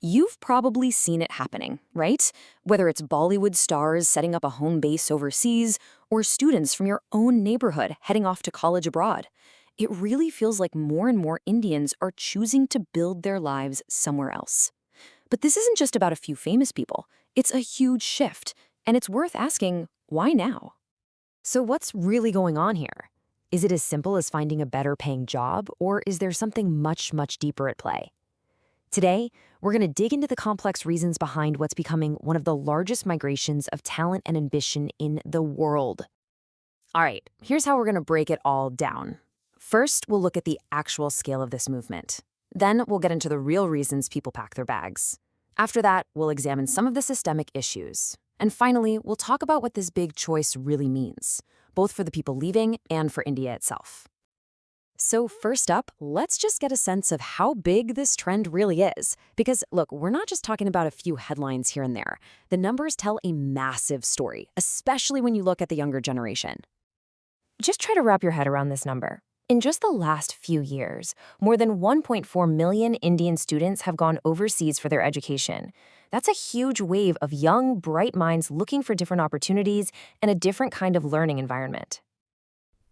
You've probably seen it happening, right? Whether it's Bollywood stars setting up a home base overseas or students from your own neighborhood heading off to college abroad. It really feels like more and more Indians are choosing to build their lives somewhere else. But this isn't just about a few famous people. It's a huge shift, and it's worth asking, why now? So what's really going on here? Is it as simple as finding a better paying job, or is there something much, much deeper at play? Today, we're going to dig into the complex reasons behind what's becoming one of the largest migrations of talent and ambition in the world. All right, here's how we're going to break it all down. First, we'll look at the actual scale of this movement. Then we'll get into the real reasons people pack their bags. After that, we'll examine some of the systemic issues. And finally, we'll talk about what this big choice really means, both for the people leaving and for India itself. So first up, let's just get a sense of how big this trend really is. Because look, we're not just talking about a few headlines here and there. The numbers tell a massive story, especially when you look at the younger generation. Just try to wrap your head around this number. In just the last few years, more than 1.4 million Indian students have gone overseas for their education. That's a huge wave of young, bright minds looking for different opportunities and a different kind of learning environment.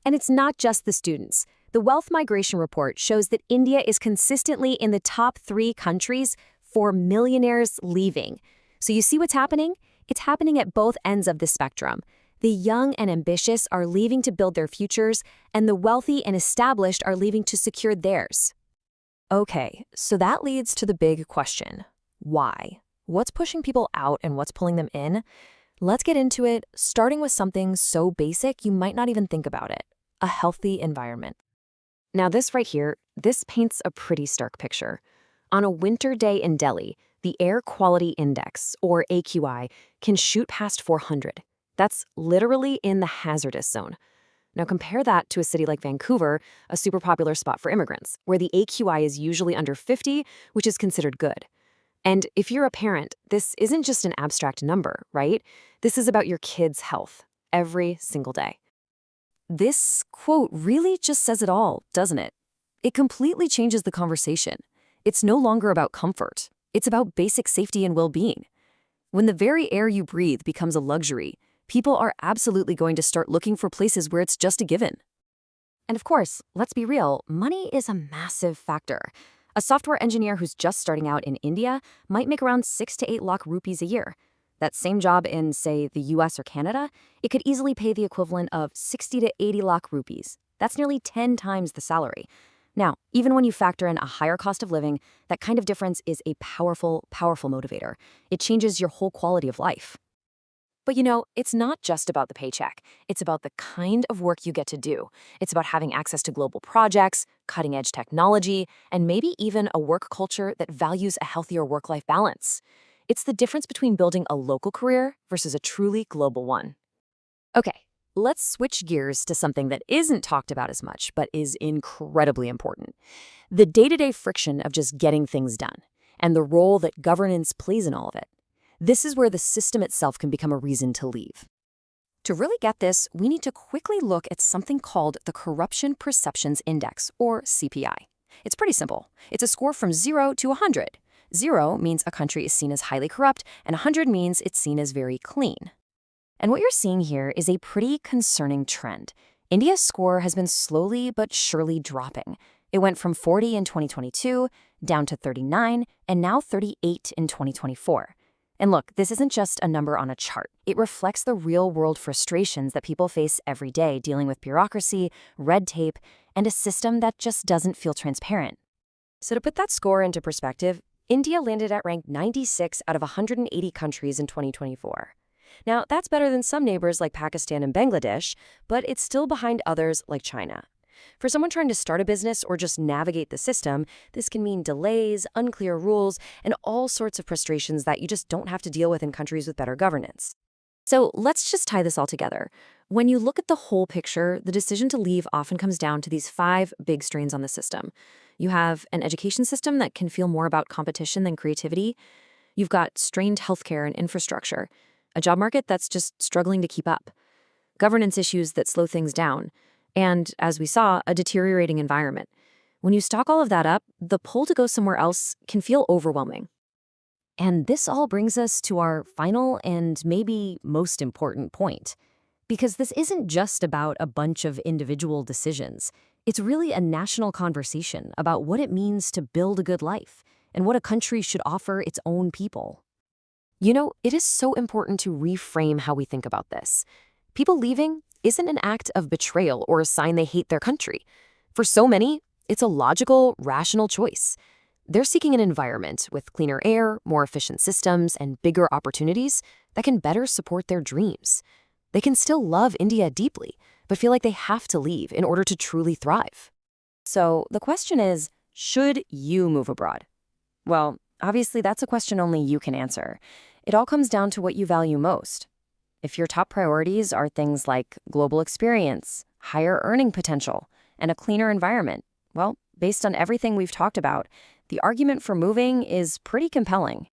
And it's not just the students. The Wealth Migration Report shows that India is consistently in the top 3 countries for millionaires leaving. So you see what's happening? It's happening at both ends of the spectrum. The young and ambitious are leaving to build their futures, and the wealthy and established are leaving to secure theirs. Okay, so that leads to the big question. Why? What's pushing people out and what's pulling them in? Let's get into it, starting with something so basic you might not even think about it: a healthy environment. Now this right here, this paints a pretty stark picture. On a winter day in Delhi, the Air Quality Index, or AQI, can shoot past 400. That's literally in the hazardous zone. Now compare that to a city like Vancouver, a super popular spot for immigrants, where the AQI is usually under 50, which is considered good. And if you're a parent, this isn't just an abstract number, right? This is about your kid's health every single day. This quote really just says it all, doesn't it? It completely changes the conversation. It's no longer about comfort. It's about basic safety and well-being. When the very air you breathe becomes a luxury, people are absolutely going to start looking for places where it's just a given. And of course, let's be real, money is a massive factor. A software engineer who's just starting out in India might make around 6 to 8 lakh rupees a year. That same job in, say, the US or Canada, it could easily pay the equivalent of 60 to 80 lakh rupees. That's nearly 10 times the salary. Now, even when you factor in a higher cost of living, that kind of difference is a powerful, powerful motivator. It changes your whole quality of life. But you know, it's not just about the paycheck. It's about the kind of work you get to do. It's about having access to global projects, cutting-edge technology, and maybe even a work culture that values a healthier work-life balance. It's the difference between building a local career versus a truly global one. Okay, let's switch gears to something that isn't talked about as much, but is incredibly important. The day-to-day friction of just getting things done, and the role that governance plays in all of it. This is where the system itself can become a reason to leave. To really get this, we need to quickly look at something called the Corruption Perceptions Index, or CPI. It's pretty simple. It's a score from 0 to 100. 0 means a country is seen as highly corrupt, and 100 means it's seen as very clean. And what you're seeing here is a pretty concerning trend. India's score has been slowly but surely dropping. It went from 40 in 2022, down to 39, and now 38 in 2024. And look, this isn't just a number on a chart. It reflects the real-world frustrations that people face every day dealing with bureaucracy, red tape, and a system that just doesn't feel transparent. So to put that score into perspective, India landed at rank 96 out of 180 countries in 2024. Now, that's better than some neighbors like Pakistan and Bangladesh, but it's still behind others like China. For someone trying to start a business or just navigate the system, this can mean delays, unclear rules, and all sorts of frustrations that you just don't have to deal with in countries with better governance. So let's just tie this all together. When you look at the whole picture, the decision to leave often comes down to these 5 big strains on the system. You have an education system that can feel more about competition than creativity. You've got strained healthcare and infrastructure, a job market that's just struggling to keep up, governance issues that slow things down, and, as we saw, a deteriorating environment. When you stock all of that up, the pull to go somewhere else can feel overwhelming. And this all brings us to our final and maybe most important point. Because this isn't just about a bunch of individual decisions. It's really a national conversation about what it means to build a good life and what a country should offer its own people. It is so important to reframe how we think about this. People leaving isn't an act of betrayal or a sign they hate their country. For so many, it's a logical, rational choice. They're seeking an environment with cleaner air, more efficient systems, and bigger opportunities that can better support their dreams. They can still love India deeply, but feel like they have to leave in order to truly thrive. So the question is, should you move abroad? Well, obviously that's a question only you can answer. It all comes down to what you value most. If your top priorities are things like global experience, higher earning potential, and a cleaner environment, well, based on everything we've talked about, the argument for moving is pretty compelling.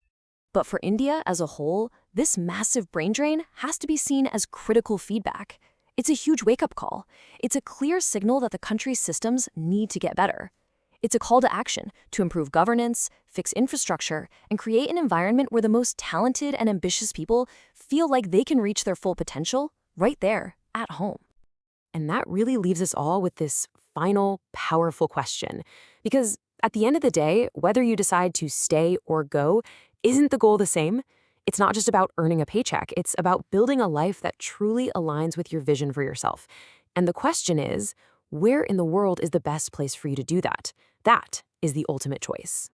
But for India as a whole, this massive brain drain has to be seen as critical feedback. It's a huge wake-up call. It's a clear signal that the country's systems need to get better. It's a call to action to improve governance, fix infrastructure, and create an environment where the most talented and ambitious people feel like they can reach their full potential right there, at home. And that really leaves us all with this final, powerful question. Because at the end of the day, whether you decide to stay or go, isn't the goal the same? It's not just about earning a paycheck. It's about building a life that truly aligns with your vision for yourself. And the question is, where in the world is the best place for you to do that? That is the ultimate choice.